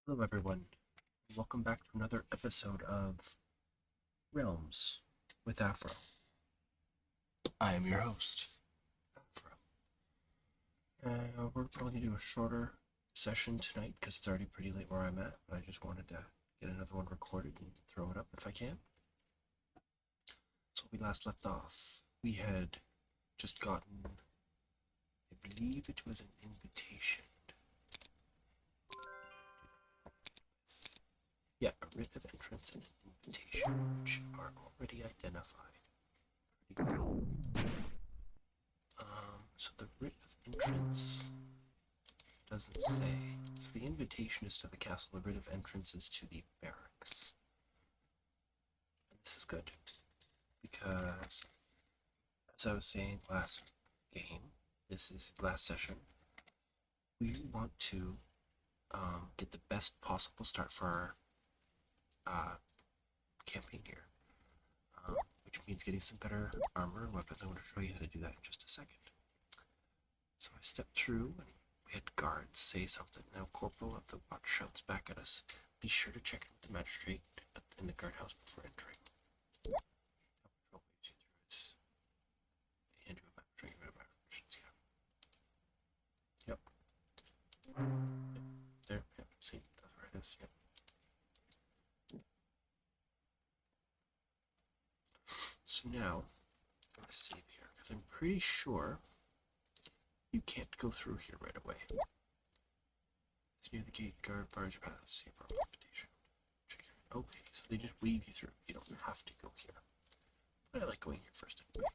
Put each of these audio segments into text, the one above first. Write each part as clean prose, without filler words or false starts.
Hello, everyone. Welcome back to another episode of Realmz with Afro. I am your host, Afro. We're probably going to do a shorter session tonight because it's already pretty late where I'm at, but I just wanted to get another one recorded and throw it up if I can. So we last left off. We had just gotten, I believe it was an invitation. Yeah, a writ of entrance and an invitation, which are already identified. Pretty cool. So the writ of entrance doesn't say. So the invitation is to the castle, the writ of entrance is to the barracks. And this is good, because as I was saying last game, this is last session, we want to get the best possible start for our campaign here, which means getting some better armor and weapons. I'm going to show you how to do that in just a second. So I stepped through and we had guards say something. Now Corporal of the Watch shouts back at us, "Be sure to check in with the magistrate in the guardhouse before entering." Patrol waves you through his. They hand you a magistrate with permissions. Yeah. Yep. There. Yep. See, that's where it is. Yep. So now I'm gonna save here because I'm pretty sure you can't go through here right away. It's near the gate. Guard bars your path. See for an invitation. Okay, so they just weave you through. You don't have to go here. But I like going here first anyway.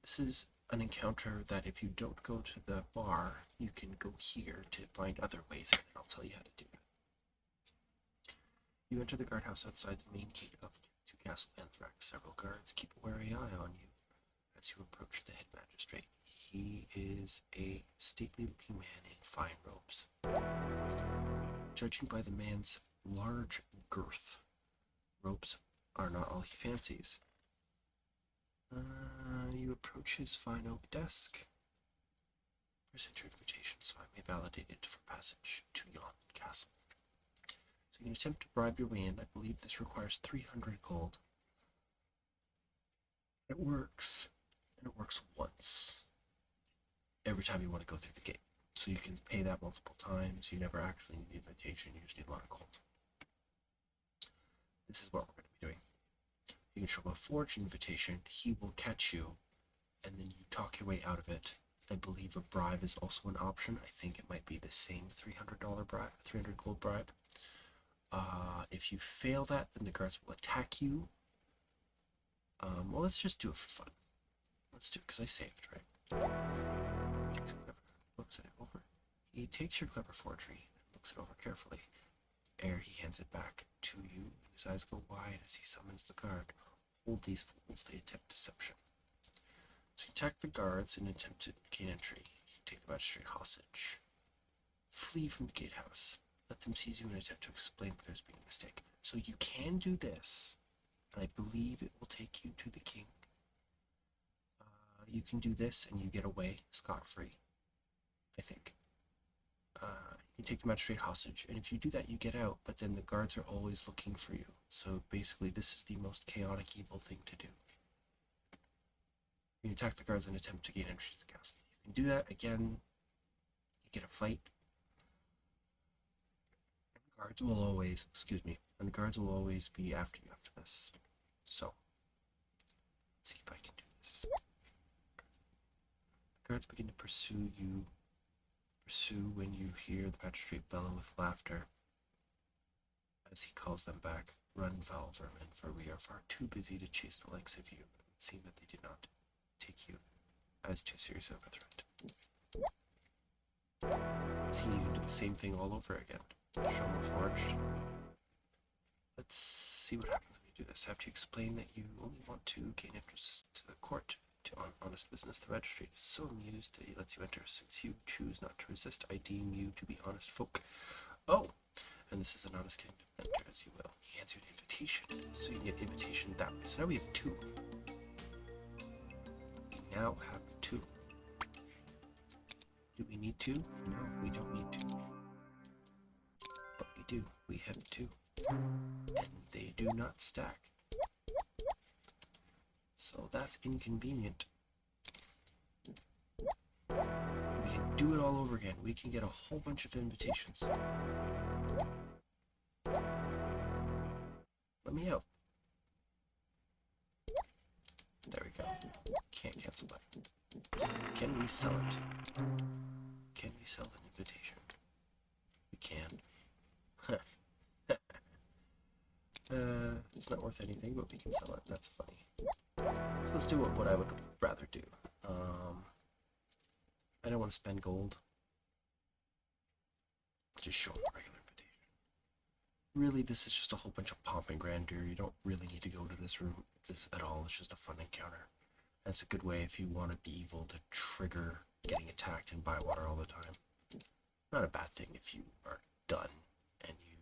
This is an encounter that if you don't go to the bar, you can go here to find other ways in, and I'll tell you how to do that. You enter the guardhouse outside the main gate to Castle Anthrax. Several guards keep a wary eye on you as you approach the head magistrate. He is a stately-looking man in fine robes. Judging by the man's large girth, robes are not all he fancies. You approach his fine oak desk. Present your invitation so I may validate it for passage to yon castle. So you can attempt to bribe your way in. I believe this requires 300 gold. It works, and it works once every time you want to go through the gate. So you can pay that multiple times. You never actually need the invitation. You just need a lot of gold. This is what we're going to be doing. You can show him a forged invitation. He will catch you, and then you talk your way out of it. I believe a bribe is also an option. I think it might be the same $300 bribe, 300 gold bribe. If you fail that, then the guards will attack you. Well, let's just do it for fun. Let's do it because I saved, right? Looks at it over. He takes your clever forgery and looks it over carefully. Ere he hands it back to you, and his eyes go wide as he summons the guard. Hold these fools, they attempt deception. So you attack the guards and attempt to gain entry. You take the magistrate hostage. Flee from the gatehouse. Let them seize you and attempt to explain that there's been a mistake. So you can do this, and I believe it will take you to the king. You can do this and you get away scot-free, I think. You can take the magistrate hostage, and if you do that, you get out, but then the guards are always looking for you. So basically, this is the most chaotic, evil thing to do. You can attack the guards and attempt to gain entry to the castle. You can do that again. You get a fight. Guards will always, and the guards will always be after you after this. So, let's see if I can do this. The guards begin to pursue when you hear the magistrate bellow with laughter. As he calls them back, "Run, foul vermin, for we are far too busy to chase the likes of you." It would seem that they did not take you as too serious of a threat. See, you can do the same thing all over again. Show them forged. Let's see what happens when you do this. After you explain that you only want to gain entrance to the court on honest business, the magistrate is so amused that he lets you enter. Since you choose not to resist, I deem you to be honest folk. Oh, and this is an honest kingdom. Enter as you will. He hands you an invitation, so you can get an invitation that way. So now we have two. We now have two. Do we need to? No, we don't need to. We have 2. And they do not stack. So that's inconvenient. We can do it all over again. We can get a whole bunch of invitations. Let me out. There we go. Can't cancel that. Can we sell it? Can we sell an invitation? We can. It's not worth anything, but we can sell it. That's funny. So let's do what I would rather do. I don't want to spend gold. Just show them a regular invitation. Really, this is just a whole bunch of pomp and grandeur. You don't really need to go to this room at all. It's just a fun encounter. That's a good way if you want to be evil to trigger getting attacked in Bywater all the time. Not a bad thing if you are done and you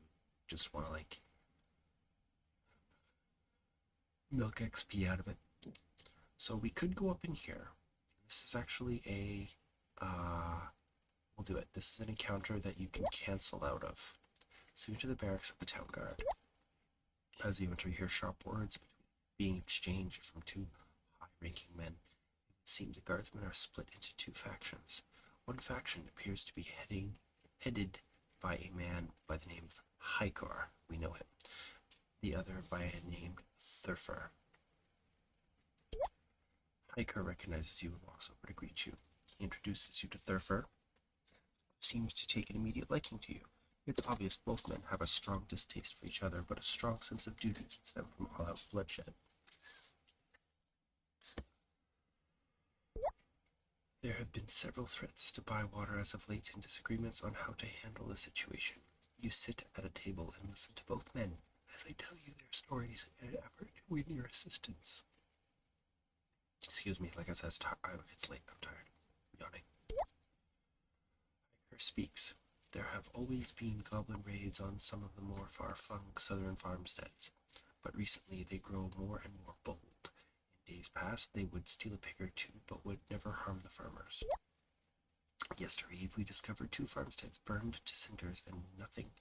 just want to like milk XP out of it. So we could go up in here. This is actually a we'll do it. This is an encounter that you can cancel out of. So you enter the barracks of the town guard. As you enter, you hear sharp words being exchanged from 2 high-ranking men. It would seem the guardsmen are split into 2 factions. One faction appears to be headed by a man by the name of Hykar. We know him. The other by a named Thurfer. Hykar recognizes you and walks over to greet you. He introduces you to Thurfer, who seems to take an immediate liking to you. It's obvious both men have a strong distaste for each other, but a strong sense of duty keeps them from all-out bloodshed. There have been several threats to Bywater as of late and disagreements on how to handle the situation. You sit at a table and listen to both men as they tell you their stories in an effort to win your assistance. Excuse me, like I said, it's late, I'm tired. Yawning. Hiker speaks. There have always been goblin raids on some of the more far-flung southern farmsteads, but recently they grow more and more bold. In days past, they would steal a pig or 2, but would never harm the farmers. Yestereve, we discovered 2 farmsteads burned to cinders, and nothing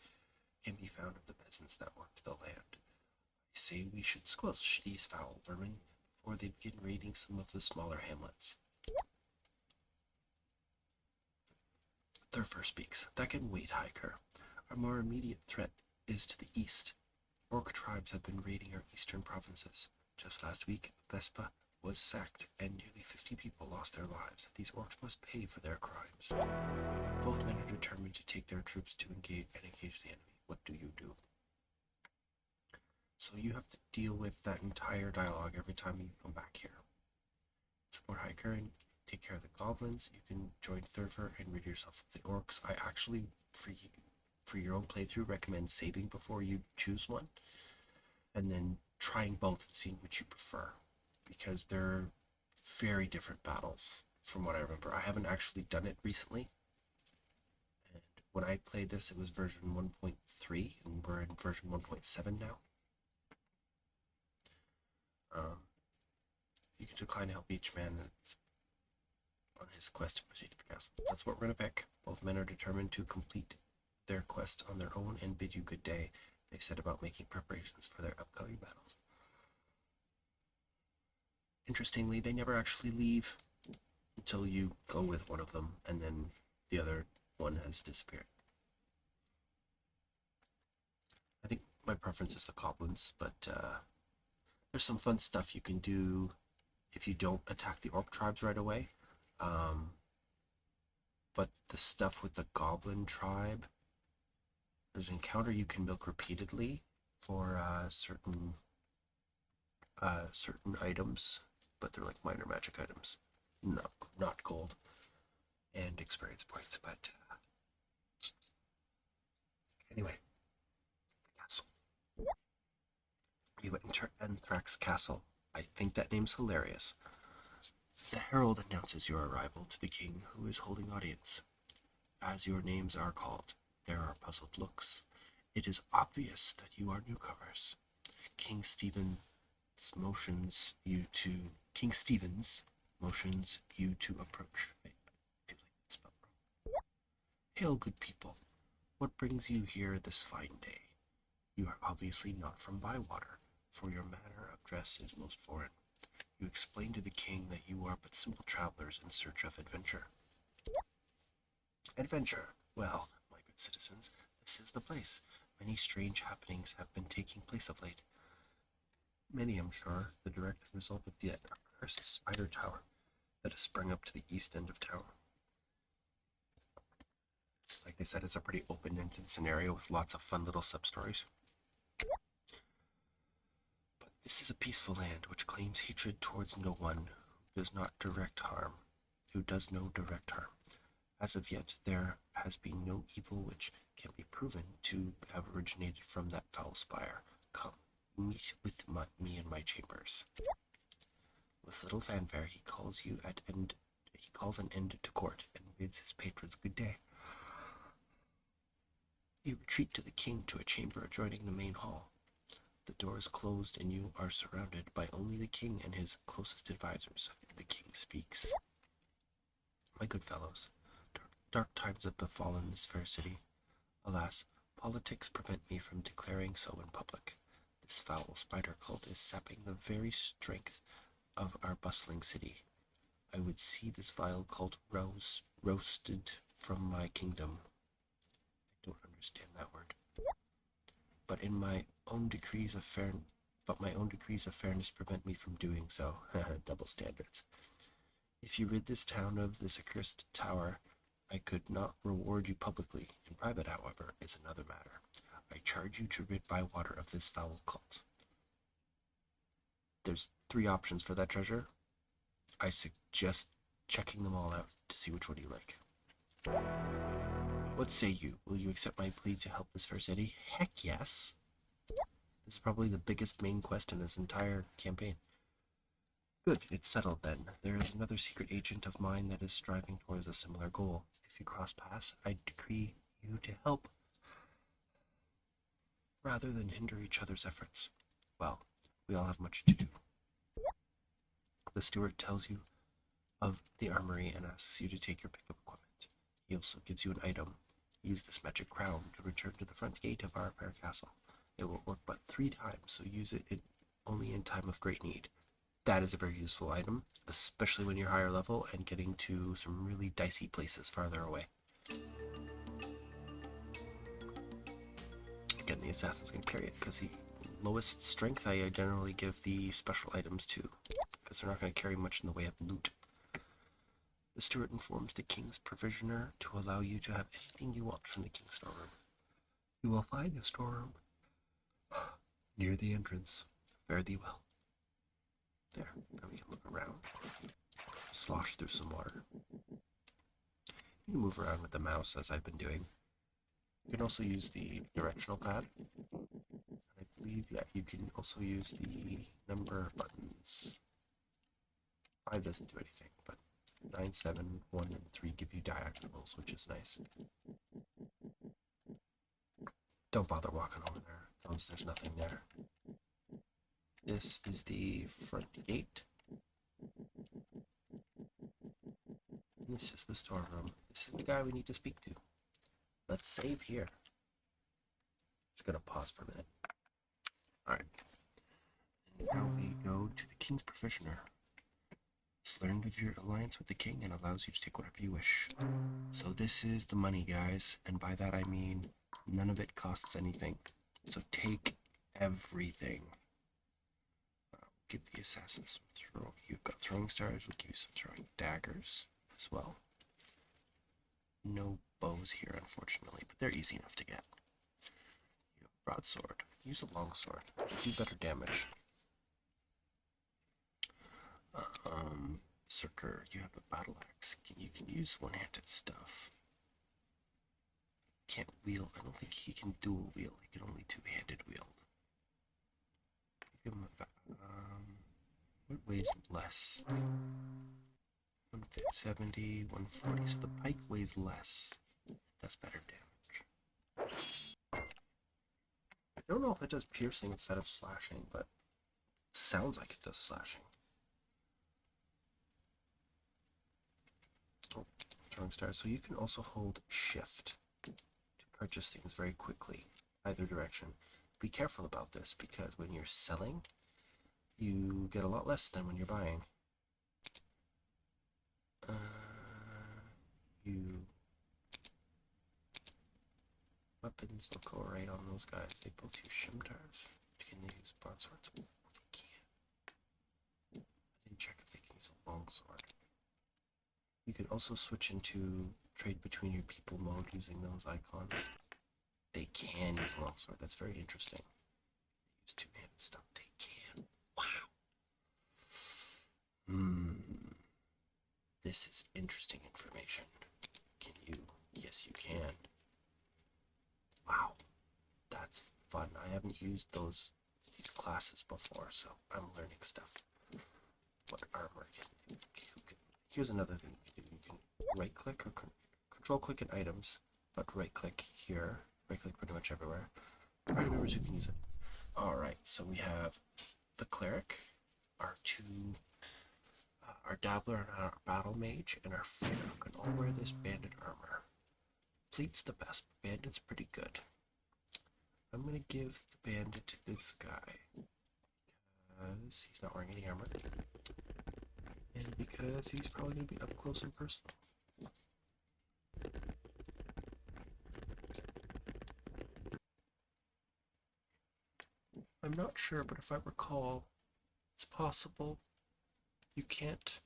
can be found of the peasants that worked the land. I say we should squelch these foul vermin before they begin raiding some of the smaller hamlets. Thurfer speaks. That can wait, Hiker. Our more immediate threat is to the east. Orc tribes have been raiding our eastern provinces. Just last week, Vespa was sacked and nearly 50 people lost their lives. These orcs must pay for their crimes. Both men are determined to take their troops to engage the enemy. What do you do? So you have to deal with that entire dialogue every time you come back here. Support Hiker and take care of the goblins. You can join Thurfer and rid yourself of the orcs. I actually, for your own playthrough, recommend saving before you choose one, and then trying both and seeing which you prefer, because they're very different battles from what I remember. I haven't actually done it recently, and when I played this, it was version 1.3, and we're in version 1.7 now. You can decline to help each man on his quest to proceed to the castle. That's what we're going to pick. Both men are determined to complete their quest on their own and bid you good day. They set about making preparations for their upcoming battles. Interestingly, they never actually leave until you go with one of them, and then the other one has disappeared. I think my preference is the goblins, but there's some fun stuff you can do if you don't attack the orc tribes right away. But the stuff with the goblin tribe, there's an encounter you can milk repeatedly for certain items, but they're like minor magic items, not gold and experience points. But anyway, the castle. You enter Anthrax Castle. I think that name's hilarious. The herald announces your arrival to the king, who is holding audience. As your names are called, there are puzzled looks. It is obvious that you are newcomers. King Stevens motions you to approach. I feel like that's spelled wrong. Hail, good people. What brings you here this fine day? You are obviously not from Bywater, for your manner of dress is most foreign. You explain to the king that you are but simple travelers in search of adventure. Adventure! Well, my good citizens, this is the place. Many strange happenings have been taking place of late. Many, I'm sure, the direct result of the accursed spider tower that has sprung up to the east end of town. Like they said, it's a pretty open-ended scenario with lots of fun little sub-stories. But this is a peaceful land which claims hatred towards no one who does not direct harm, who does no direct harm. As of yet, there has been no evil which can be proven to have originated from that foul spire. Come, meet with me in my chambers. With little fanfare, he calls an end to court and bids his patrons good day. You retreat to the king to a chamber adjoining the main hall. The door is closed and you are surrounded by only the king and his closest advisors. The king speaks. My good fellows, dark times have befallen this fair city. Alas, politics prevent me from declaring so in public. This foul spider cult is sapping the very strength of our bustling city. I would see this vile cult roasted from my kingdom. I don't understand that word. But my own decrees of fairness prevent me from doing so. Double standards. If you rid this town of this accursed tower, I could not reward you publicly. In private, however, is another matter. I charge you to rid Bywater of this foul cult. There's 3 options for that treasure. I suggest checking them all out to see which one you like. What say you? Will you accept my plea to help this fair city? Heck yes! This is probably the biggest main quest in this entire campaign. Good, it's settled then. There is another secret agent of mine that is striving towards a similar goal. If you cross paths, I decree you to help, rather than hinder each other's efforts. Well, we all have much to do. The steward tells you of the armory and asks you to take your pick of equipment. He also gives you an item. Use this magic crown to return to the front gate of our fair castle. It will work but 3 times, so use it only in time of great need. That is a very useful item, especially when you're higher level and getting to some really dicey places farther away. Again, the assassin's going to carry it because the lowest strength I generally give the special items to, because they're not going to carry much in the way of loot. The steward informs the king's provisioner to allow you to have anything you want from the king's storeroom. You will find the storeroom near the entrance. Fare thee well. There, now we can look around. Slosh through some water. You can move around with the mouse as I've been doing. You can also use the directional pad. I believe, yeah, you can also use the number buttons. 5 doesn't do anything, but 9, 7, 1, and 3 give you diagonals, which is nice. Don't bother walking over there. There's nothing there. This is the front gate. This is the storeroom. This is the guy we need to speak to. Let's save here. Just gonna pause for a minute. Alright. And now we go to the king's provisioner. He's learned of your alliance with the king and allows you to take whatever you wish. So this is the money, guys, and by that I mean none of it costs anything. So take everything. Give the assassin some You've got throwing stars. We'll give you some throwing daggers as well. No bows here, unfortunately, but they're easy enough to get. You have a broadsword. Use a longsword. Do better damage. Circer, you have a battle axe. You can use one-handed stuff. Can't wield. I don't think he can dual wield. He can only two-handed wield. Give him a what weighs less? 170, 140. So the pike weighs less. Does better damage. I don't know if it does piercing instead of slashing, but it sounds like it does slashing. Oh, throwing stars. So you can also hold shift to purchase things very quickly, either direction. be careful about this because when you're selling, you get a lot less than when you're buying. You weapons look alright on those guys. They both use shimtars. Can they use broadswords? Oh, they can. I didn't check if they can use a longsword. You can also switch into trade between your people mode using those icons. They can use a longsword. That's very interesting. They use two-handed stuff. They can. Wow. This is interesting information. Can you? Yes, you can. Wow. That's fun. I haven't used these classes before, so I'm learning stuff. What armor can you? Here's another thing you can do. You can right-click or control-click in items, but right-click here. Right-click pretty much everywhere. Party members who can use it. All right, so we have the cleric, our dabbler and our battle mage, and our fighter can all wear this bandit armor. Fleet's the best, but bandit's pretty good. I'm gonna give the bandit to this guy because he's not wearing any armor, and because he's probably gonna be up close and personal. I'm not sure, but if I recall, it's possible you can't.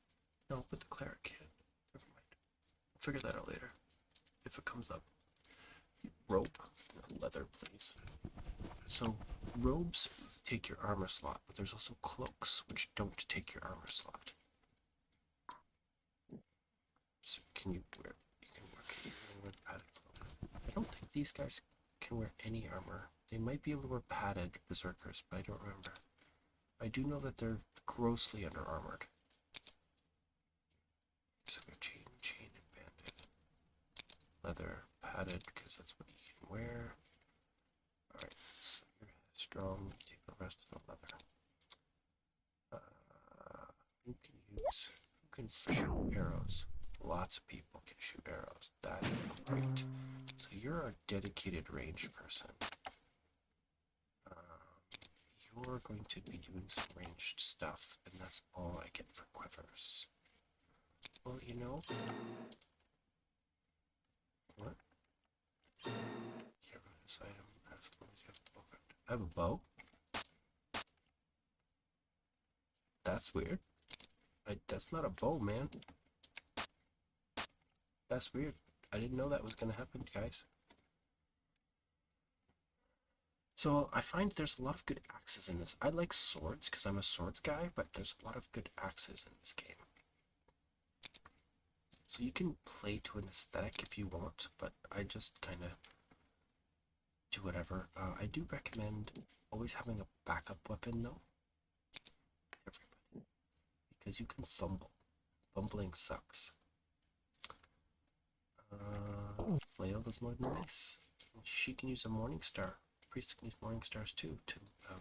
No, but the cleric can. Never mind. I'll figure that out later if it comes up. Robe, leather, please. So robes take your armor slot, but there's also cloaks which don't take your armor slot. So can you wear? You can wear the padded cloak. I don't think these guys can wear any armor. They might be able to wear padded berserkers, but I don't remember. I do know that they're grossly under armored. So chain and banded. Leather, padded, because that's what you can wear. Alright, so you're strong, take the rest of the leather. Who can shoot arrows? Lots of people can shoot arrows. That's great. So you're a dedicated range person. You're going to be doing some ranged stuff, and that's all I get for quivers. Well, you know... What? Get rid of this item as long as you have a bow. I have a bow? That's weird. That's not a bow, man. That's weird. I didn't know that was going to happen, guys. So I find there's a lot of good axes in this. I like swords because I'm a swords guy, but there's a lot of good axes in this game. So you can play to an aesthetic if you want, but I just kind of do whatever. I do recommend always having a backup weapon though. Everybody. Because you can fumble. Fumbling sucks. Flail does more than mace. She can use a morning star. Priest can use morning stars too,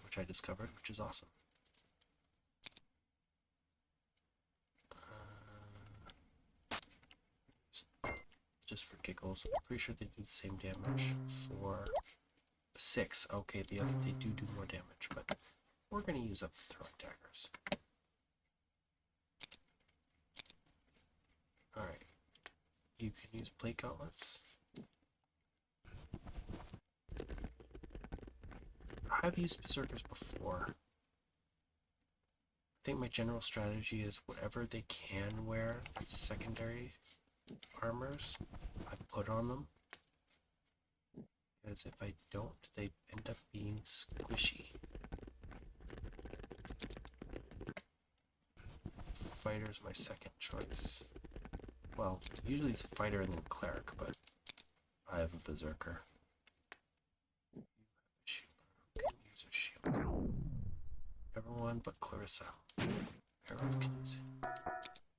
which I discovered, which is awesome. Just for giggles, I'm pretty sure they do the same damage for 6. Okay, the other they do more damage, but we're gonna use up the throwing daggers. All right, you can use plate gauntlets. I've used berserkers before. I think my general strategy is whatever they can wear, that's secondary armors, I put on them. Because if I don't, they end up being squishy. Fighter's my second choice. Well, usually it's fighter and then cleric, but I have a berserker. You have a shield. Who can use a shield? Everyone but Clarissa. Harold can use it.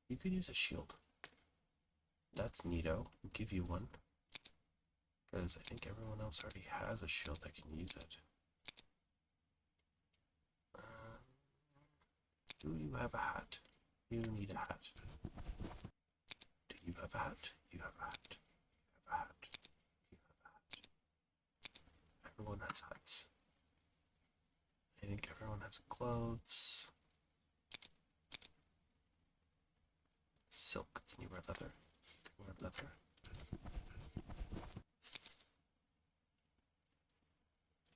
You could use a shield. That's neato. I'll give you one. Because I think everyone else already has a shield that can use it. Do you have a hat? You need a hat. Do you have a hat? You have a hat. You have a hat. You have a hat. Everyone has hats. one has gloves. Silk. Can you wear leather? You can wear leather.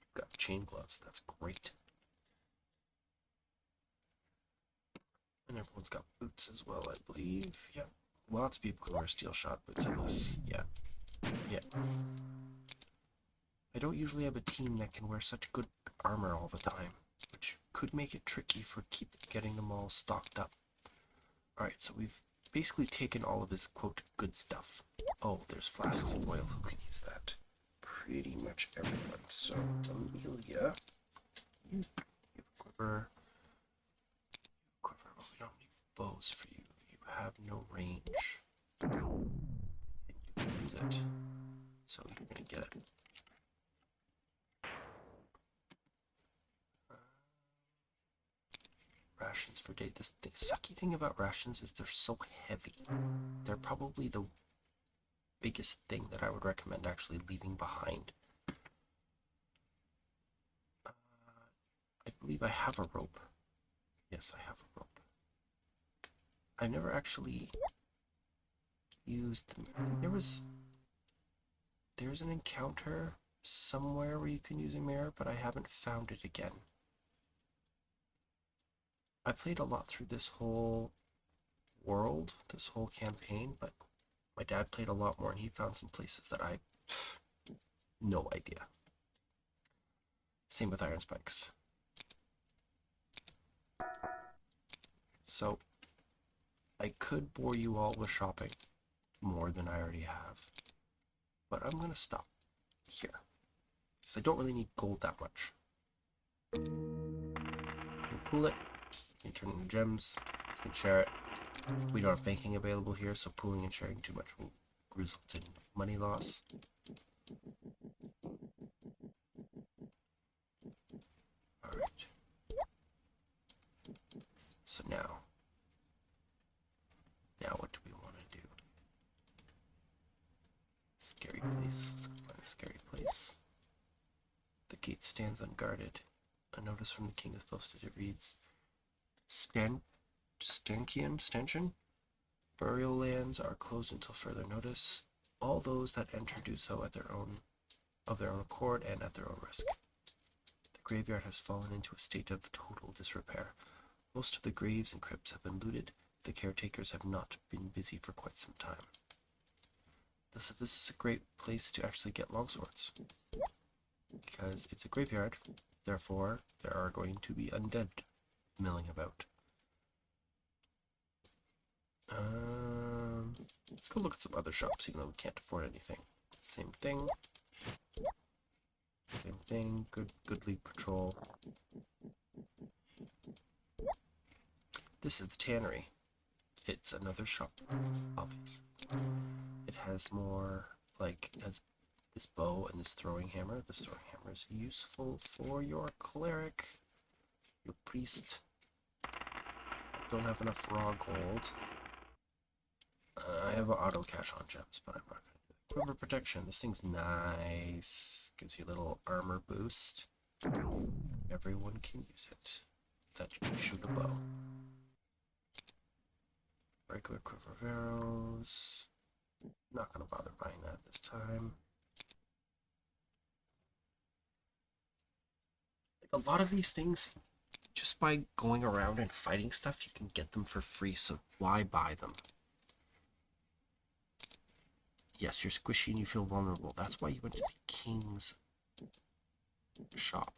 You've got chain gloves. That's great. And everyone's got boots as well, I believe. Yeah. Lots of people can wear steel shod boots in this. Yeah. Yeah. I don't usually have a team that can wear such good armor all the time, which could make it tricky for getting them all stocked up. Alright, so we've basically taken all of his, quote, good stuff. Oh, there's flasks of oil. Who can use that? Pretty much everyone. So, Amelia, you have a quiver. But we don't need bows for you. You have no range. And you can use it. So you're gonna get it. Rations for day. The sucky thing about rations is they're so heavy. They're probably the biggest thing that I would recommend actually leaving behind. I believe I have a rope. Yes, I have a rope. I never actually used them. There's an encounter somewhere where you can use a mirror, but I haven't found it again. I played a lot through this whole world, this whole campaign, but my dad played a lot more and he found some places that I no idea. Same with iron spikes. So I could bore you all with shopping more than I already have, but I'm gonna stop here because I don't really need gold that much. You can pool it, you can turn it into gems, you can share it. We don't have banking available here, so pooling and sharing too much will result in money loss. Alright. So now what do we want to do? Scary place. Let's go find a scary place. The gate stands unguarded. A notice from the king is posted. It reads, Stanchion? Burial lands are closed until further notice. All those that enter do so of their own accord and at their own risk. The graveyard has fallen into a state of total disrepair. Most of the graves and crypts have been looted. The caretakers have not been busy for quite some time. This is a great place to actually get longswords, because it's a graveyard, therefore there are going to be undead milling about. Let's go look at some other shops, even though we can't afford anything. Same thing. Same thing. Good league patrol. This is the tannery. It's another shop, obviously. It has more, has this bow and this throwing hammer. This throwing hammer is useful for your cleric, your priest. I don't have enough raw gold. I have an auto cache on gems, but I'm not going to do it. Quiver protection. This thing's nice. Gives you a little armor boost. Everyone can use it. That you can shoot a bow. Regular quiver of arrows. Not going to bother buying that this time. A lot of these things, just by going around and fighting stuff, you can get them for free, so why buy them? Yes, you're squishy and you feel vulnerable. That's why you went to the king's shop.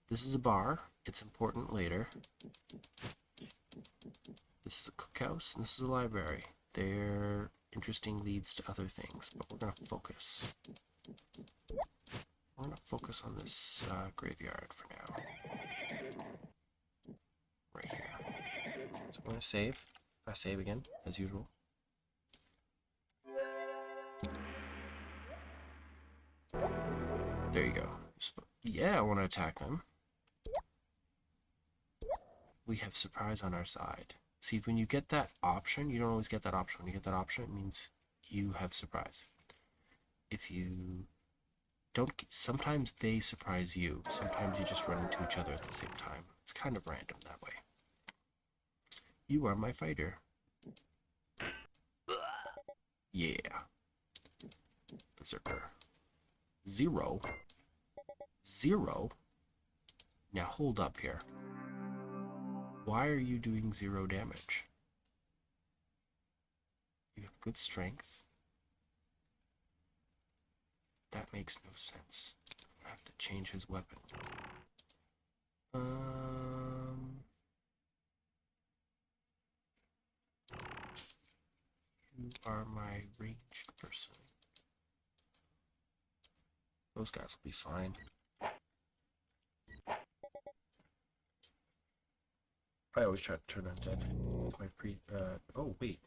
This is a bar. It's important later. This is a cookhouse, and this is a library. They're interesting leads to other things, but we're going to focus. We're going to focus on this graveyard for now. Right here. So I'm going to save. If I save again, as usual. There you go. Yeah, I want to attack them. We have surprise on our side. See, when you get that option, you don't always get that option. When you get that option, it means you have surprise. If you sometimes they surprise you. Sometimes you just run into each other at the same time. It's kind of random that way. You are my fighter. Yeah. Berserker. 0. 0? Now hold up here. Why are you doing 0 damage? You have good strength. That makes no sense. I have to change his weapon. You are my ranged person. Those guys will be fine. I always try to turn undead with my oh, wait.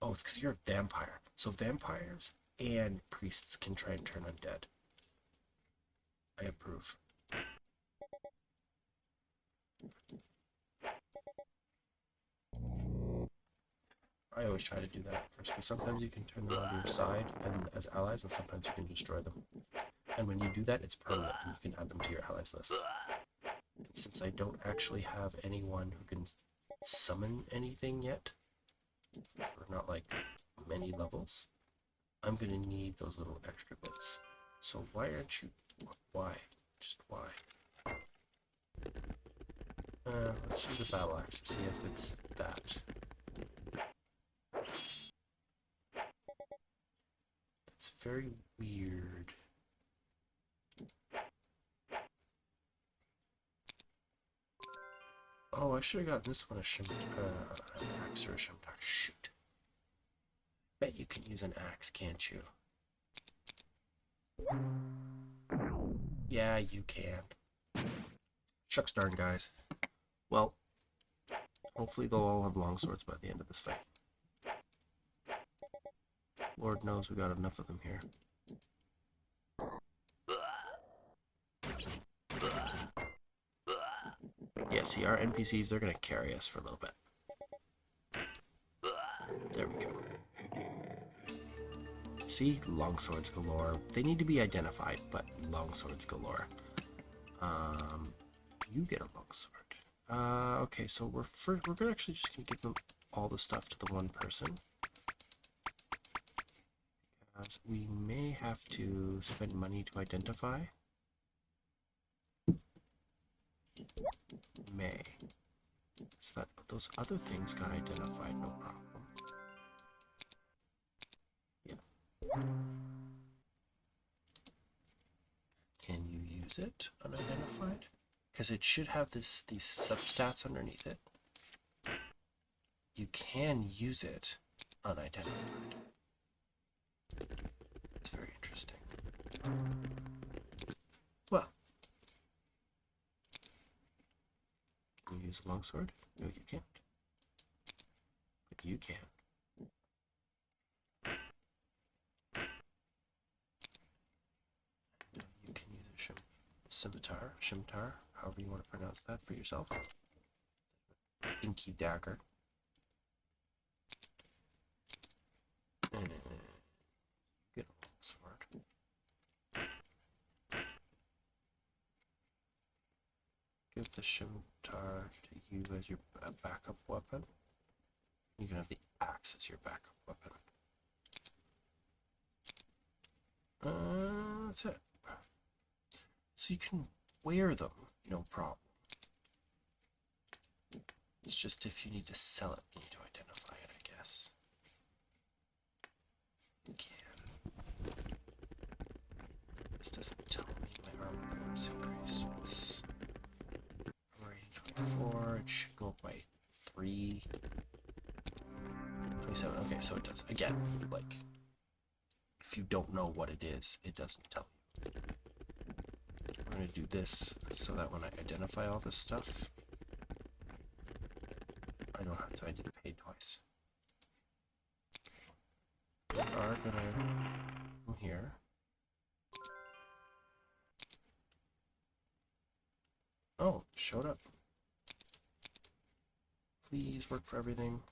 Oh, it's because you're a vampire. So vampires and priests can try and turn undead. I approve. I always try to do that first, because sometimes you can turn them on your side and as allies, and sometimes you can destroy them. And when you do that, it's permanent, and you can add them to your allies list. And since I don't actually have anyone who can summon anything yet, for not like many levels, I'm gonna need those little extra bits. So why aren't you? Why? Just why? Let's use a battle axe to see if it's that. That's very weird. Oh, I should have gotten this one an axe or a scimitar. Shoot. Bet you can use an axe, can't you? Yeah, you can. Shucks darn, guys. Well, hopefully they'll all have longswords by the end of this fight. Lord knows we got enough of them here. Yeah, see, our NPCs, they're gonna carry us for a little bit. There we go. See? Longswords galore. They need to be identified, but longswords galore. You get a longsword. Okay, so we're gonna actually just gonna give them all the stuff to the one person. Because we may have to spend money to identify. May. So that those other things got identified, no problem. Yeah. Can you use it unidentified? Because it should have these substats underneath it. You can use it unidentified. That's very interesting. Well, can you use a longsword? No, you can't. But you can. You can use a scimitar, however you want to pronounce that for yourself. Inky dagger. And get a longsword. Give the scimitar to you as your backup weapon. You can have the axe as your backup weapon. That's it. So you can wear them, no problem. It's just if you need to sell it, you need to identify it, I guess. You can. This doesn't tell me my armor bonus increase. It's armor 24, it should go up by 3. 27, okay, so it does. Again, like, if you don't know what it is, it doesn't tell you. I'm going to do this so that when I identify all this stuff, I don't have to pay twice. We are going to come here. Oh, showed up. Please work for everything.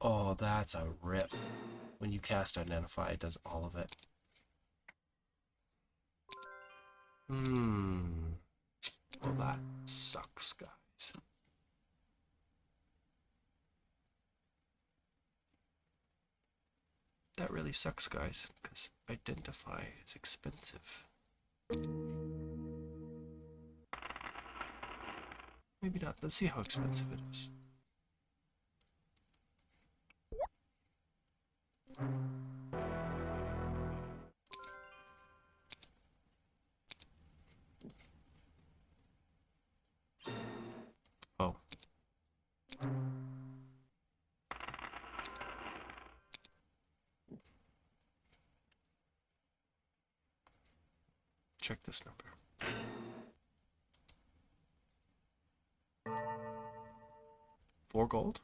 No. Oh, that's a rip. When you cast Identify, it does all of it. Well, that sucks, guys. That really sucks, guys, because Identify is expensive. Maybe not. Let's see how expensive it is. Oh. Check this number. 4 gold?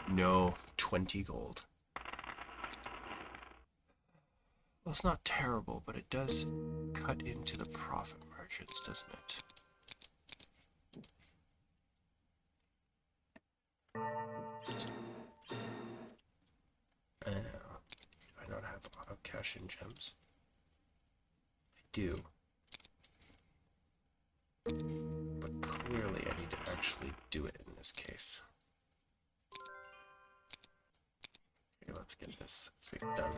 No, 20 gold. Well, it's not terrible, but it does cut into the profit margins, doesn't it? Do I not have auto cash in gems? I do. But clearly I need to actually do it in this case. Okay, let's get this done.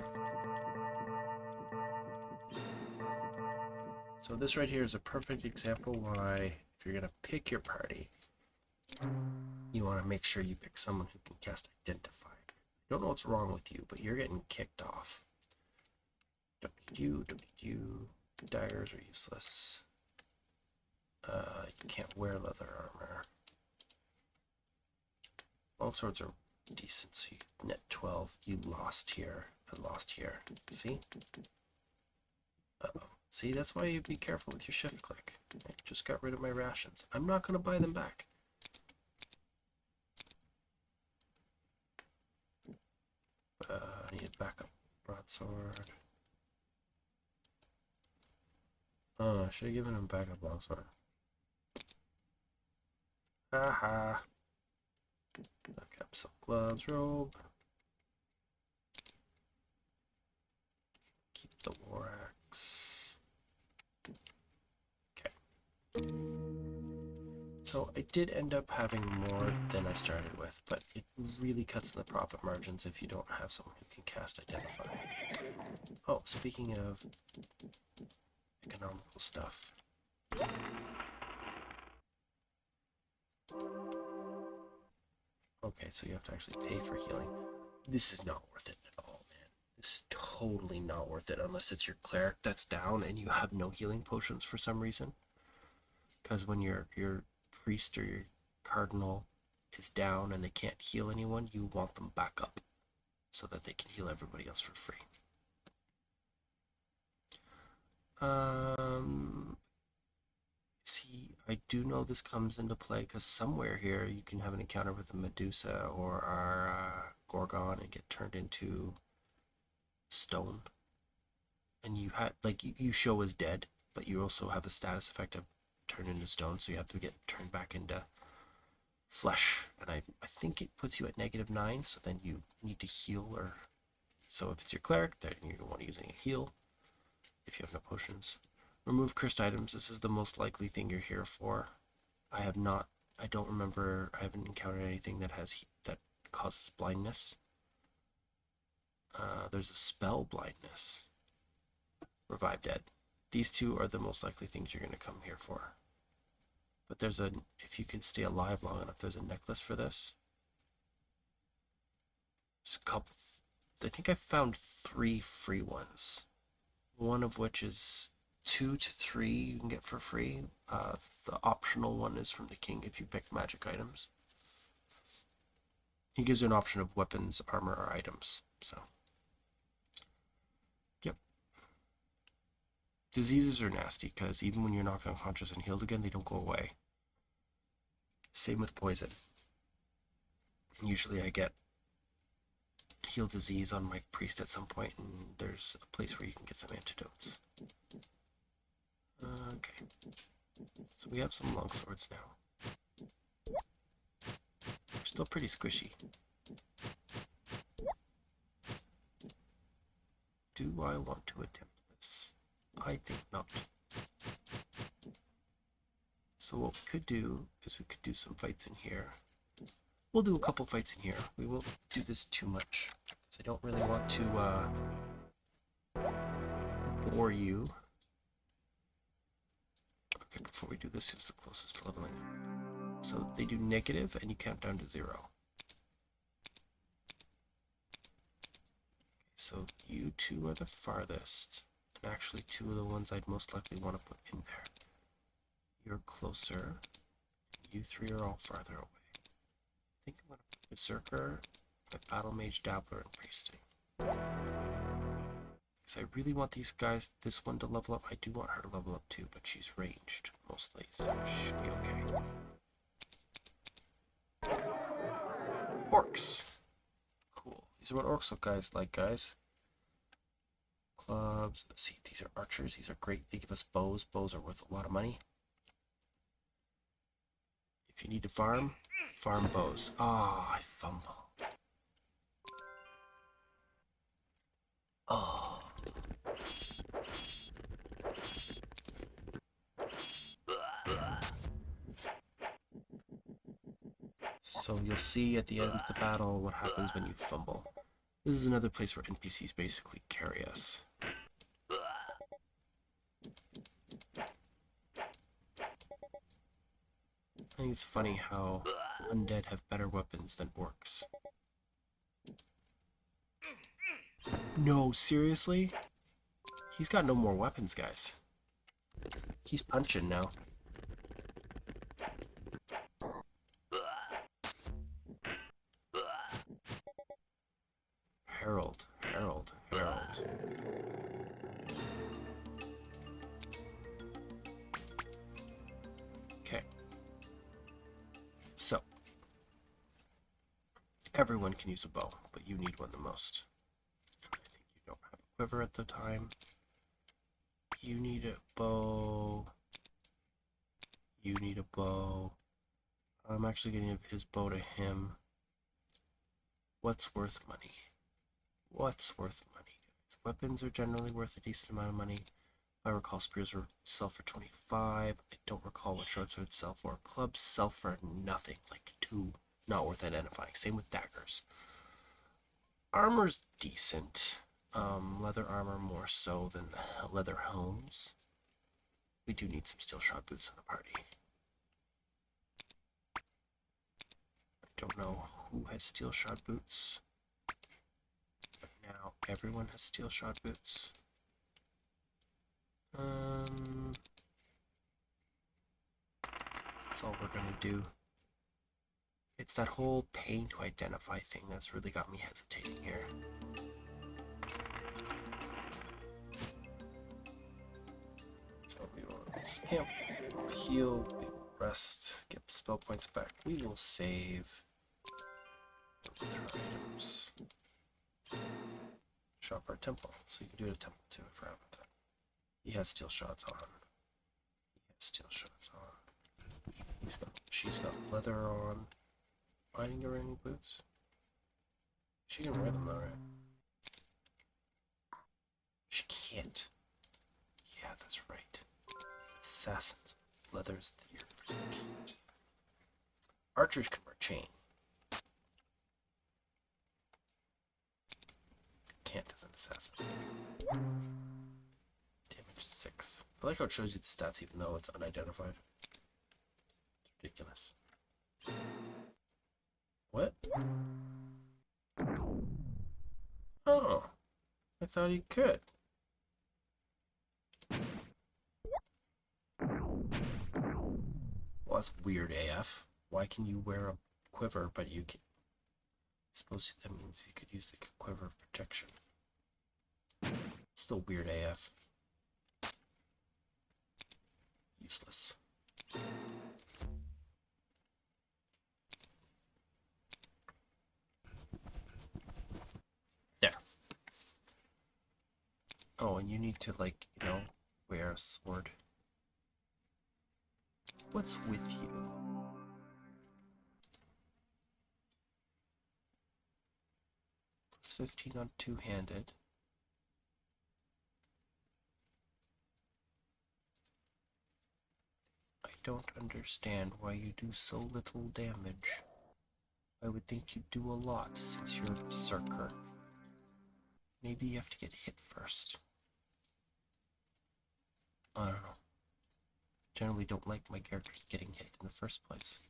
So this right here is a perfect example why if you're going to pick your party, you want to make sure you pick someone who can cast Identify. I don't know what's wrong with you, but you're getting kicked off. Don't need you, don't need you. Daggers are useless. You can't wear leather armor. Longswords are decent, so you net 12. You lost here. I lost here. See? Uh-oh. See, that's why you be careful with your shift click. I just got rid of my rations. I'm not going to buy them back. I need a backup broadsword. Oh, I should have given him backup longsword. Haha. Backup silk gloves, robe. Keep the war axe. Okay. So I did end up having more than I started with, but it really cuts in the profit margins if you don't have someone who can cast Identify. Oh, speaking of economical stuff. Okay, so you have to actually pay for healing. This is not worth it at all, man. This is totally not worth it unless it's your cleric that's down and you have no healing potions for some reason. Because when your priest or your cardinal is down and they can't heal anyone, you want them back up so that they can heal everybody else for free. See, I do know this comes into play because somewhere here you can have an encounter with a Medusa or our Gorgon and get turned into stone. And you had you show as dead, but you also have a status effect of turn into stone, so you have to get turned back into flesh. And I think it puts you at -9, so then you need to heal, or so if it's your cleric, then you want to use a heal if you have no potions. Remove cursed items. This is the most likely thing you're here for. I don't remember, I haven't encountered anything that causes blindness. There's a spell blindness. Revive dead. These two are the most likely things you're going to come here for. But if you can stay alive long enough, there's a necklace for this. There's a couple, I think I found 3 free ones. One of which is 2 to 3 you can get for free. The optional one is from the king if you pick magic items. He gives you an option of weapons, armor, or items. So, yep. Diseases are nasty because even when you're knocked unconscious and healed again, they don't go away. Same with poison. Usually I get heal disease on my priest at some point, and there's a place where you can get some antidotes. Okay. So we have some long swords now. They're still pretty squishy. Do I want to attempt this? I think not. So what we could do is we could do some fights in here. We'll do a couple fights in here. We won't do this too much, because I don't really want to bore you. Okay, before we do this, who's the closest to leveling up? So they do negative, and you count down to 0. So you two are the farthest, and actually 2 of the ones I'd most likely want to put in there. You're closer, you 3 are all farther away. I think I'm going to put Berserker, my Battle Mage, Dabbler, and Priesting. Because I really want these guys, this one to level up. I do want her to level up too, but she's ranged mostly, so she should be okay. Orcs! Cool. These are what orcs look like, guys. Clubs. Let's see, these are archers. These are great. They give us bows. Bows are worth a lot of money. If you need to farm bows. Ah, I fumble. Oh. So you'll see at the end of the battle what happens when you fumble. This is another place where NPCs basically carry us. I think it's funny how undead have better weapons than orcs. No, seriously? He's got no more weapons, guys. He's punching now. Herald, Herald, Herald. Okay. So, everyone can use a bow, but you need one the most. And I think you don't have a quiver at the time. You need a bow. You need a bow. I'm actually going to give his bow to him. What's worth money? What's worth money, guys? Weapons are generally worth a decent amount of money. If I recall, spears sell for 25. I don't recall what short swords sell for. Clubs sell for nothing, like 2. Not worth identifying. Same with daggers. Armor's decent. Leather armor more so than leather helms. We do need some steel shod boots in the party. I don't know who has steel shod boots, but now everyone has steel shod boots. That's all we're gonna do. It's that whole pain to identify thing that's really got me hesitating here. So we will camp, heal, we will rest, get spell points back. We will save. With our items. Shop our temple. So you can do it at temple too, I forgot about that. He has steel shots on. She's got leather on. I didn't give her any boots. She can wear them though, right? She can't. Yeah, that's right. Assassins. Leather's the ear. Archers can wear chain. Can't as an assassin. Damage 6. I like how it shows you the stats even though it's unidentified. It's ridiculous. What? Oh. I thought he could. Well, that's weird AF. Why can you wear a quiver, but you can... I suppose that means you could use the quiver of protection. It's still weird AF. Useless. There. Oh, and you need to, like, you know, wear a sword. What's with you? Plus 15 on two-handed. I don't understand why you do so little damage. I would think you'd do a lot since you're a berserker. Maybe you have to get hit first. I don't know. Generally don't like my characters getting hit in the first place.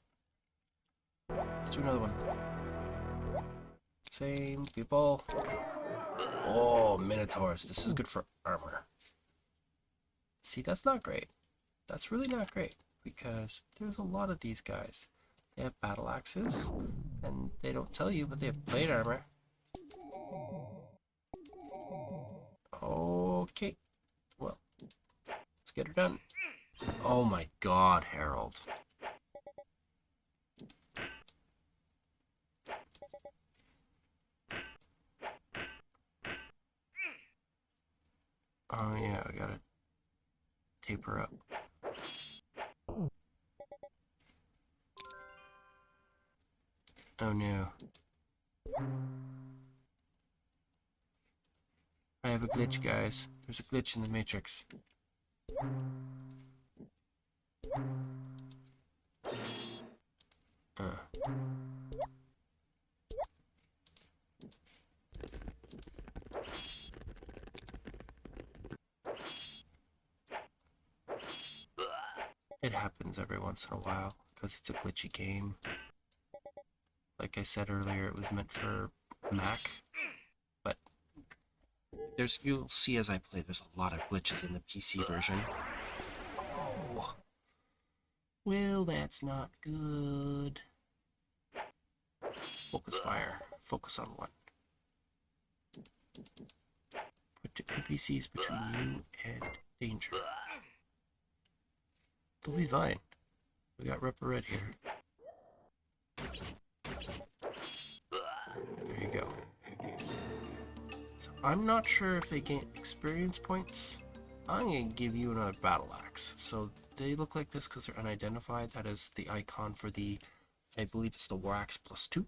Let's do another one. Same people. Oh, Minotaurs. This is good for armor. See, that's not great. That's really not great, because there's a lot of these guys. They have battle axes, and they don't tell you, but they have plate armor. Okay, well, let's get her done. Oh my god, Harold. Oh yeah, we gotta taper up. Oh no. I have a glitch, guys. There's a glitch in the Matrix. It happens every once in a while, because it's a glitchy game. Like I said earlier, it was meant for Mac, but you'll see as I play, there's a lot of glitches in the PC version. Oh. Well, that's not good. Focus fire. Focus on one. Put the NPCs between you and danger. They'll be fine. We got Ripper Red here. There you go. So I'm not sure if they gain experience points. I'm going to give you another battle axe. So they look like this because they're unidentified. That is the icon for the, I believe it's the War Axe +2.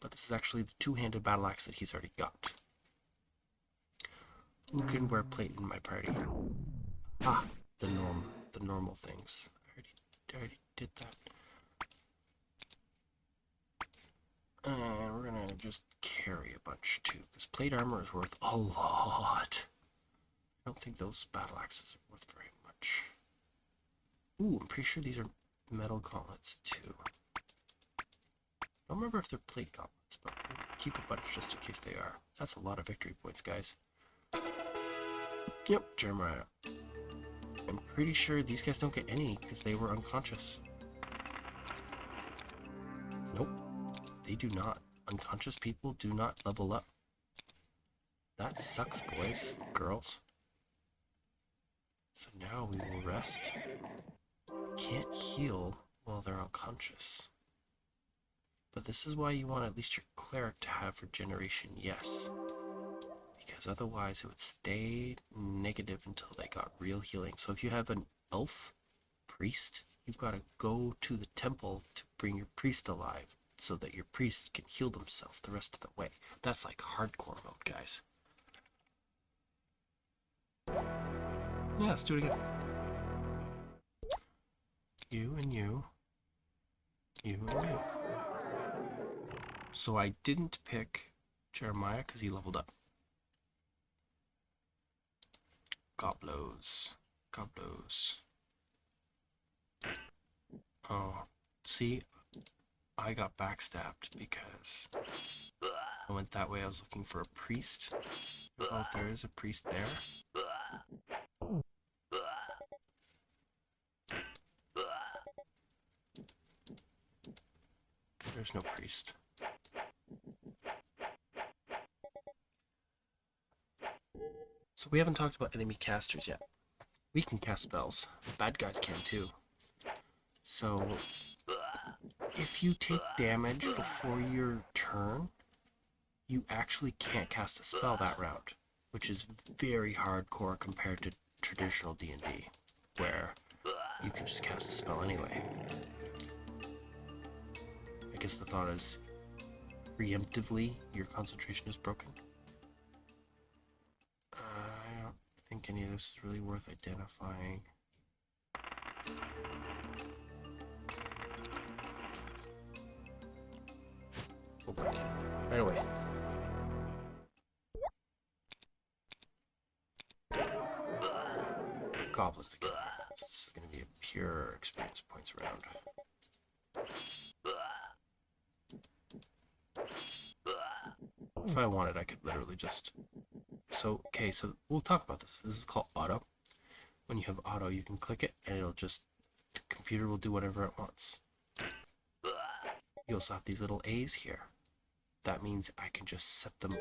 But this is actually the two-handed battle axe that he's already got. Who can wear plate in my party? Ah, the normal things. I already did that. And we're gonna just carry a bunch too, because plate armor is worth a lot. I don't think those battle axes are worth very much. Ooh, I'm pretty sure these are metal gauntlets too. I don't remember if they're plate gauntlets, but we'll keep a bunch just in case they are. That's a lot of victory points, guys. Yep, Jeremiah. I'm pretty sure these guys don't get any because they were unconscious. Nope, they do not. Unconscious people do not level up. That sucks, boys, girls. So now we will rest. Can't heal while they're unconscious. But this is why you want at least your cleric to have regeneration, yes. Because otherwise it would stay negative until they got real healing. So if you have an elf priest, you've got to go to the temple to bring your priest alive so that your priest can heal themselves the rest of the way. That's like hardcore mode, guys. Yeah, let's do it again. You and you. You and you. So I didn't pick Jeremiah because he leveled up. Goblos. Goblos. Oh, see, I got backstabbed because I went that way. I was looking for a priest. I don't know if there is a priest there. There's no priest. So we haven't talked about enemy casters yet. We can cast spells. Bad guys can too. So if you take damage before your turn, you actually can't cast a spell that round, which is very hardcore compared to traditional D&D, where you can just cast a spell anyway. I guess the thought is, preemptively, your concentration is broken. I don't think any of this is really worth identifying. Go back in. Right away. Goblins again. This is going to be a pure experience points round. If I wanted, I could literally just... So we'll talk about this. This is called auto. When you have auto, you can click it, and it'll just... The computer will do whatever it wants. You also have these little A's here. That means I can just set them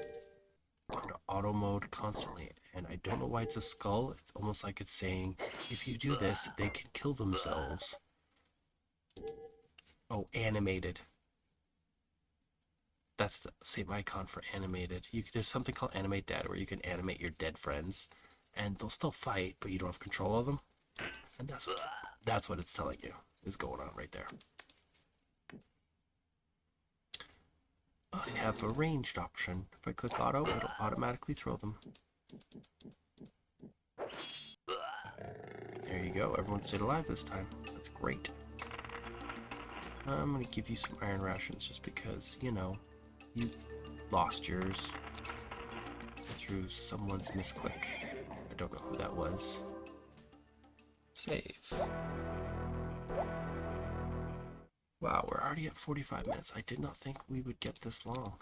onto auto mode constantly, and I don't know why it's a skull. It's almost like it's saying, if you do this, they can kill themselves. Oh, animated. That's the same icon for animated. There's something called animate dead, where you can animate your dead friends, and they'll still fight, but you don't have control of them. And that's what it's telling you is going on right there. I have a ranged option. If I click auto, it'll automatically throw them. There you go. Everyone stayed alive this time. That's great. I'm going to give you some iron rations just because, you know, you lost yours through someone's misclick. I don't know who that was. Save. Wow, we're already at 45 minutes. I did not think we would get this long.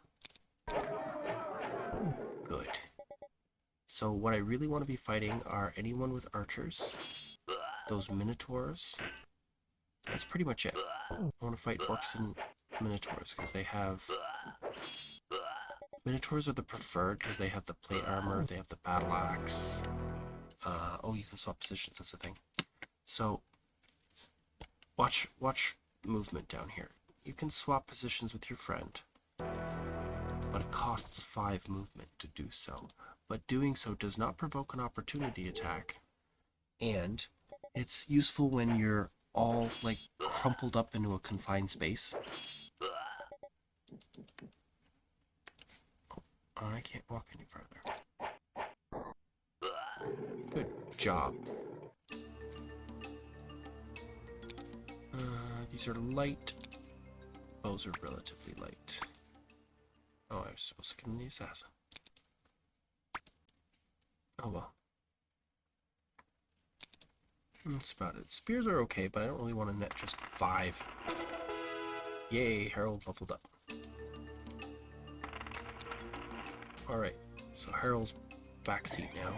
Good. So what I really want to be fighting are anyone with archers, those minotaurs. That's pretty much it. I want to fight orcs and minotaurs because they have... Minotaurs are the preferred because they have the plate armor, they have the battle axe. Oh, you can swap positions, that's the thing. So, watch movement down here. You can swap positions with your friend, but it costs 5 movement to do so. But doing so does not provoke an opportunity attack. And it's useful when you're all, like, crumpled up into a confined space. Oh, I can't walk any further. Good job. These are light. Bows are relatively light. Oh, I was supposed to give him the assassin. Oh well. That's about it. Spears are okay, but I don't really want to net just 5. Yay, Harold leveled up. Alright, so Harold's backseat now.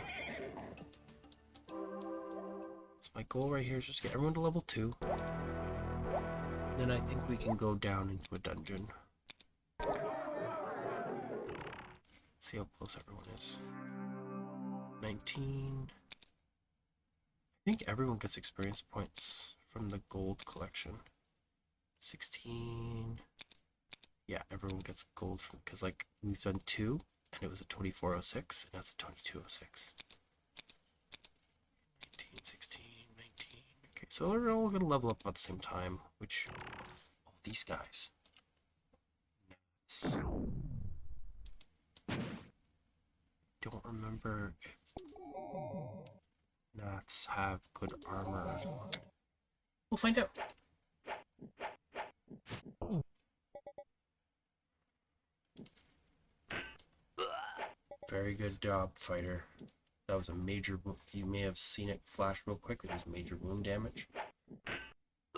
So my goal right here is just to get everyone to level 2. Then I think we can go down into a dungeon. See how close everyone is. 19. I think everyone gets experience points from the gold collection. 16. Yeah, everyone gets gold from, because like we've done 2 and it was a 2406 and that's a 2206. 19, 16, 19. Okay, so they're all gonna level up at the same time, which all these guys. That's, don't remember if Naths have good armor or not. We'll find out. Very good job, fighter. That was a major... You may have seen it flash real quick. There was major wound damage.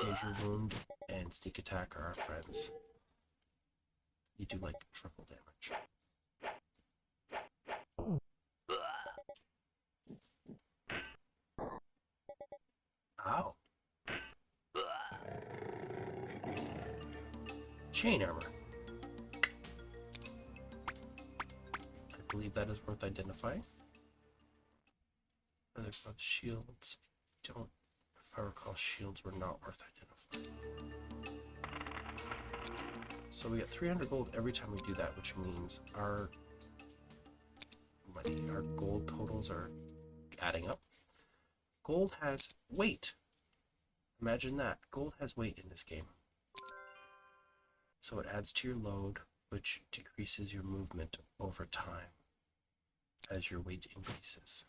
Major wound and sneak attack are our friends. You do like triple damage. Ow. Chain armor. I believe that is worth identifying. Other gloves, shields. I don't... If I recall, shields were not worth identifying. So we get 300 gold every time we do that, which means our money, our gold totals are adding up. Gold has weight. Imagine that. Gold has weight in this game. So it adds to your load, which decreases your movement over time as your weight increases.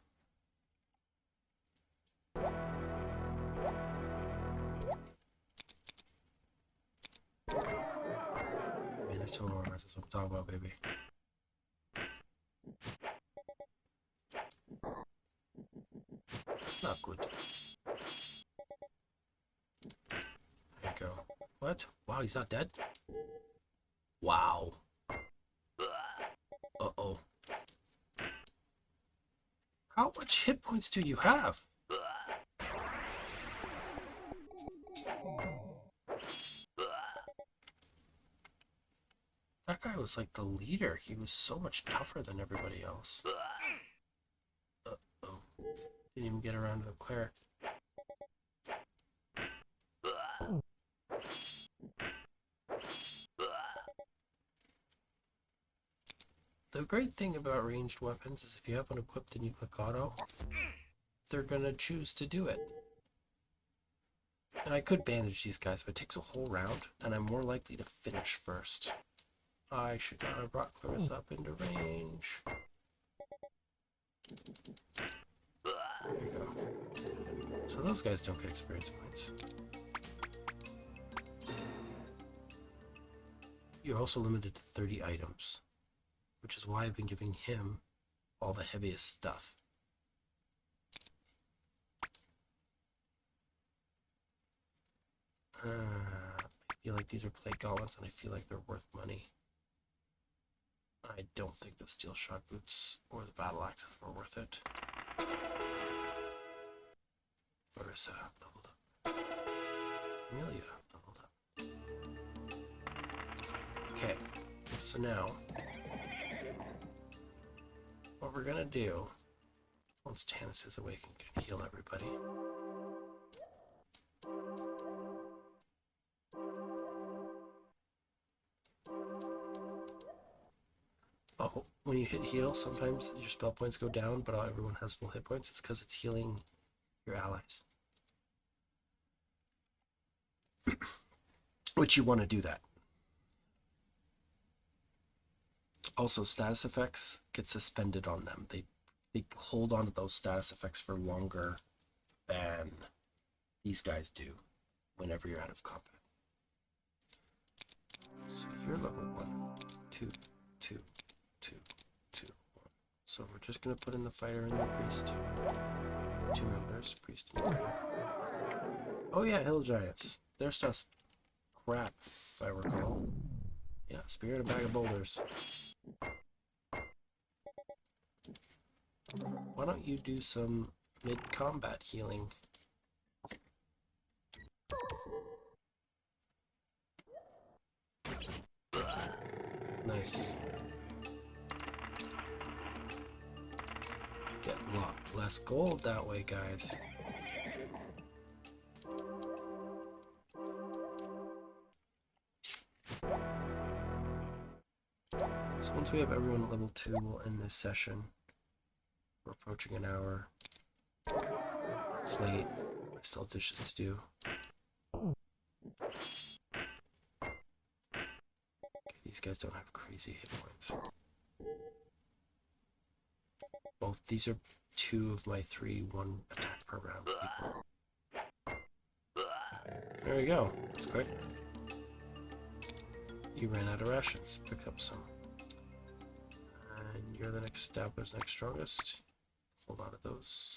Minotaurs, that's what I'm talking about, baby. That's not good. There you go. What? Wow, he's not dead? Wow. Uh-oh. How much hit points do you have? That guy was like the leader. He was so much tougher than everybody else. Uh-oh. Didn't even get around to the cleric. The great thing about ranged weapons is if you have one equipped and you click auto, they're gonna choose to do it. And I could bandage these guys, but it takes a whole round, and I'm more likely to finish first. I should not have brought Clarissa up into range. There you go. So those guys don't get experience points. You're also limited to 30 items, which is why I've been giving him all the heaviest stuff. I feel like these are plate gauntlets, and I feel like they're worth money. I don't think the steel shot boots or the battle axes were worth it. Clarissa leveled up. Amelia leveled up. Okay, so now what we're gonna do, once Tannis is awake and can heal everybody, oh, when you hit heal, sometimes your spell points go down, but everyone has full hit points. It's because it's healing your allies. Which you want to do that. Also, status effects get suspended on them. They hold on to those status effects for longer than these guys do whenever you're out of combat. So you're level 1, 2, 2, 2, 2, 1. So we're just going to put in the fighter and the priest. 2 members, priest and fighter. Oh yeah, hill giants. Their stuff's crap, if I recall. Yeah, spear and a bag of boulders. Why don't you do some mid-combat healing? Nice. Get a lot less gold that way, guys. So once we have everyone at level 2, we'll end this session. We're approaching an hour. It's late. I still have dishes to do. Okay, these guys don't have crazy hit points. Both these are 2 of my 3 1 attack per round people. There we go. That's quick. You ran out of rations. Pick up some. And you're the next stabber's next strongest. Hold on to those.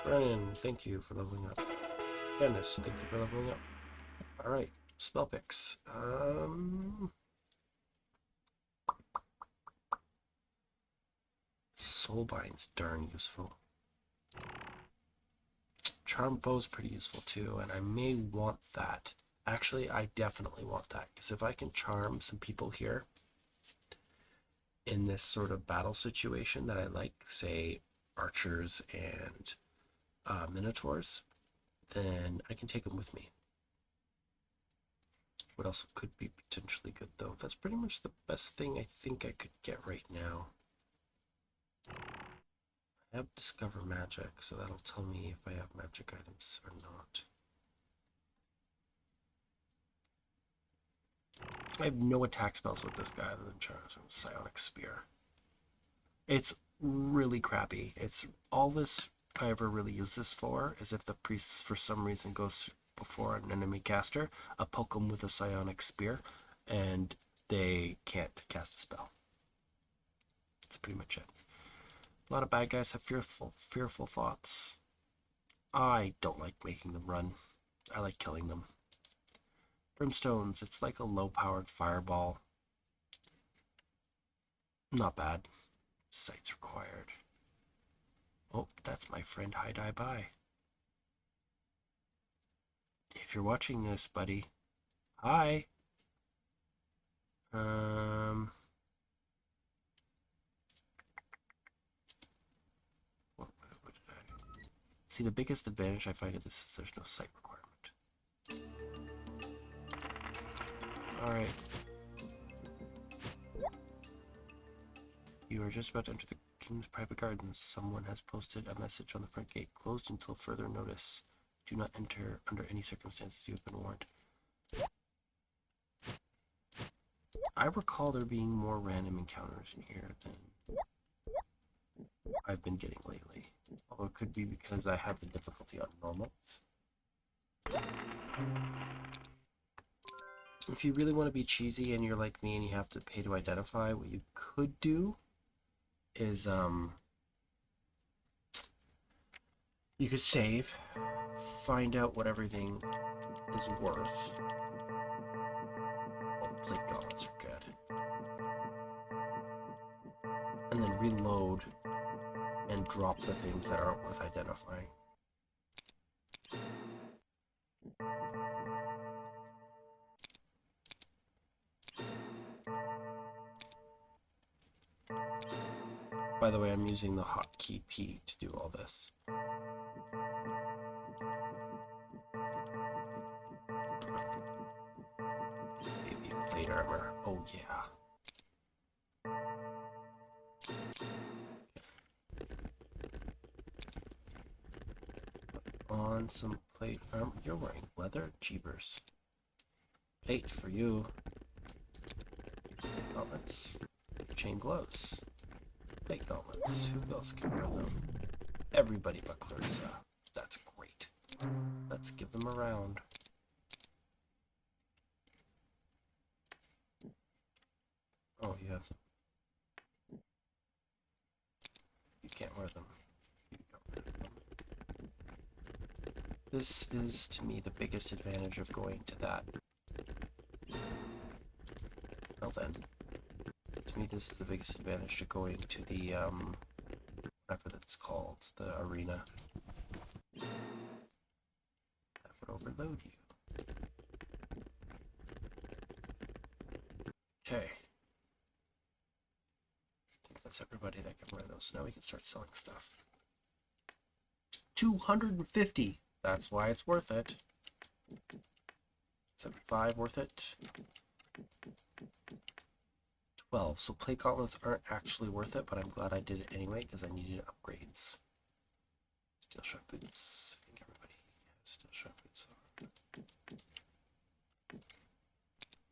Brennan, thank you for leveling up. Dennis, thank you for leveling up. Alright, spell picks. Soulbind's darn useful. Charm Bow's pretty useful too, and I may want that. Actually, I definitely want that, because if I can charm some people here in this sort of battle situation that I like, say archers and minotaurs, then I can take them with me. What else could be potentially good though? That's pretty much the best thing I think I could get right now. I I have Discover Magic, so that'll tell me if I have magic items or not. I have no attack spells with this guy other than Psionic Spear. It's really crappy. It's all this I ever really use this for is if the priest for some reason goes before an enemy caster, I poke them with a Psionic Spear, and they can't cast a spell. That's pretty much it. A lot of bad guys have fearful thoughts. I don't like making them run. I like killing them. Brimstones, it's like a low-powered fireball. Not bad. Sights required. Oh, that's my friend Hi Die Bye. If you're watching this, buddy, hi. What did I... See, the biggest advantage I find of this is there's no sight requirement. Alright. You are just about to enter the King's private gardens. Someone has posted a message on the front gate. Closed until further notice. Do not enter under any circumstances. You have been warned. I recall there being more random encounters in here than I've been getting lately. Although it could be because I have the difficulty on normal. If you really want to be cheesy and you're like me and you have to pay to identify, what you could do is you could save, find out what everything is worth. Oh, plate gauntlets are good. And then reload and drop the things that aren't worth identifying. By the way, I'm using the hotkey P to do all this. Maybe plate armor. Oh yeah. On some plate armor. You're wearing leather? Jeebers. Plate for you. Plate gauntlets. Chain gloves. Plate gauntlets. Who else can wear them? Everybody but Clarissa. That's great. Let's give them a round. Oh, you have some. You can't wear them. You don't wear them. This is, to me, the biggest advantage of going to that. Well then. To me, this is the biggest advantage to going to the, whatever that's called, the arena. That would overload you. Okay. I think that's everybody that can wear those. So now we can start selling stuff. 250! That's why it's worth it. 75 worth it. 12. So plate gauntlets aren't actually worth it, but I'm glad I did it anyway because I needed upgrades. Steel sharp boots. I think everybody has steel sharp boots on.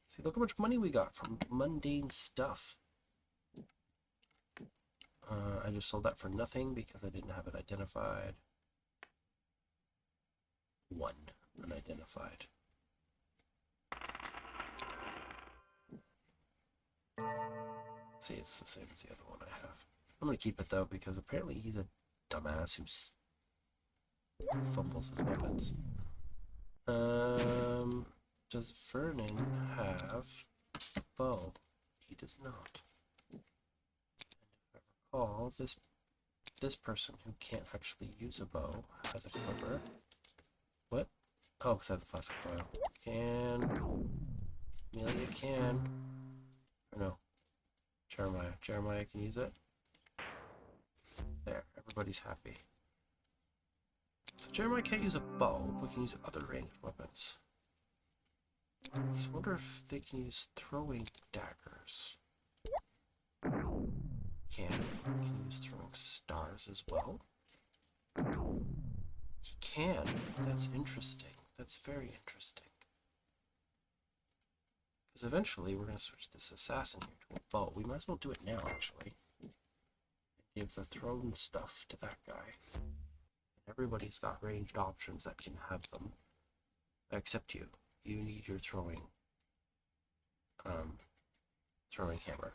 See, look how much money we got from mundane stuff. I just sold that for nothing because I didn't have it identified. 1 unidentified. See, it's the same as the other one I have. I'm gonna keep it though because apparently he's a dumbass who fumbles his weapons. Does Vernon have a bow? He does not. And if I recall, this person who can't actually use a bow has a quiver. What? Oh, because I have the flask of oil. Can. Amelia can. Or no. Jeremiah. Jeremiah can use it. There. Everybody's happy. So Jeremiah can't use a bow, but can use other ranged weapons. So I wonder if they can use throwing daggers. can use throwing stars as well. He can. That's interesting. That's very interesting. Because eventually we're going to switch this assassin here to a bow. We might as well do it now, actually. Give the thrown stuff to that guy. Everybody's got ranged options that can have them. Except you. You need your throwing hammer.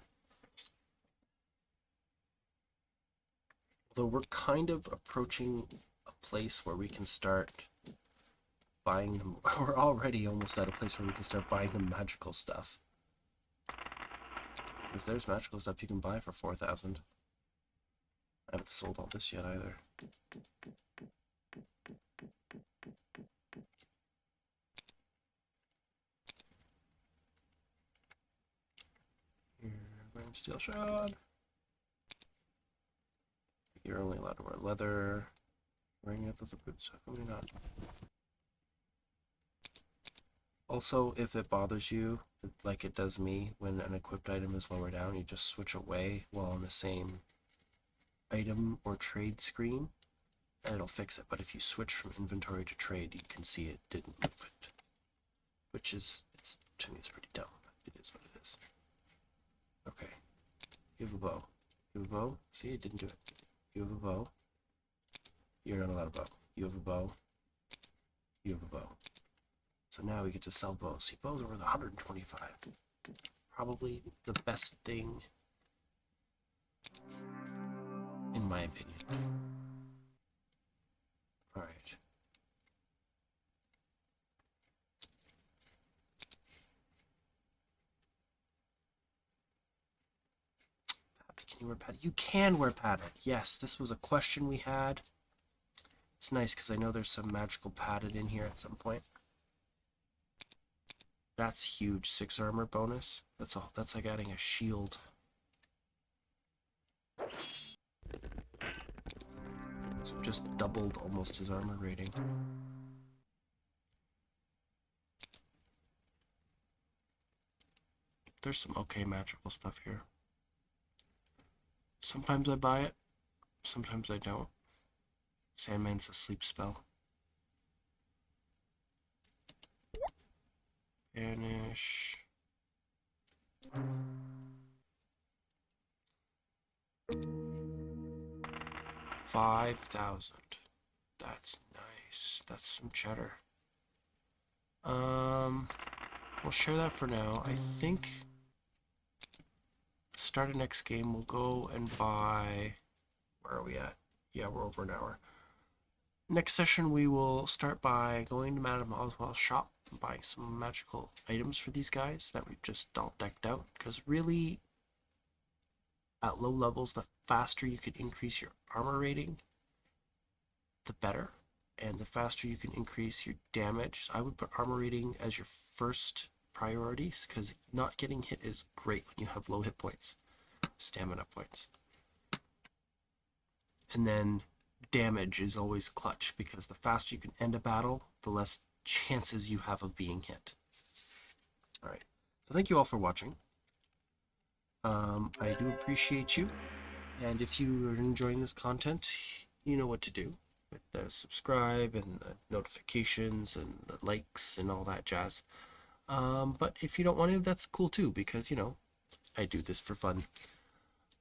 Although we're kind of approaching a place where we can start buying them. We're already almost at a place where we can start buying the magical stuff. Because there's magical stuff you can buy for 4,000. I haven't sold all this yet either. Here, wearing steel shod. You're only allowed to wear leather. Wearing leather boots, how come you're not? Also, if it bothers you, like it does me, when an equipped item is lower down, you just switch away while on the same item or trade screen, and it'll fix it. But if you switch from inventory to trade, you can see it didn't move it. Which is, to me, it's pretty dumb, but it is what it is. Okay. You have a bow. You have a bow? See, it didn't do it. You have a bow. You're not allowed a bow. You have a bow. You have a bow. So now we get to sell bows. See, bows are worth 125. Probably the best thing, in my opinion. Alright. Can you wear padded? You can wear padded. Yes, this was a question we had. It's nice because I know there's some magical padded in here at some point. That's huge. 6 armor bonus. That's like adding a shield. So just doubled almost his armor rating. There's some okay magical stuff here. Sometimes I buy it, sometimes I don't. Sandman's a sleep spell. Banish. $5,000. That's nice. That's some cheddar. We'll share that for now. I think start a next game, we'll go and buy, where are we at? Yeah, we're over an hour. Next session, we will start by going to Madame Oswald's shop and buying some magical items for these guys that we've just all decked out. Because really, at low levels, the faster you can increase your armor rating, the better. And the faster you can increase your damage. I would put armor rating as your first priorities, because not getting hit is great when you have low hit points, stamina points. And then damage is always clutch, because the faster you can end a battle, the less chances you have of being hit. Alright, so thank you all for watching. I do appreciate you, and if you are enjoying this content, you know what to do. With the subscribe and the notifications and the likes and all that jazz. But if you don't want to, that's cool too, because, you know, I do this for fun.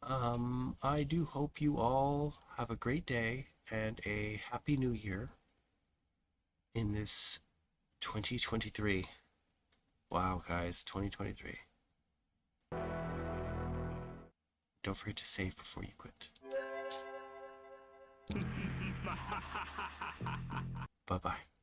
I do hope you all have a great day and a happy new year in this 2023. Wow, guys, 2023. Don't forget to save before you quit. Bye-bye.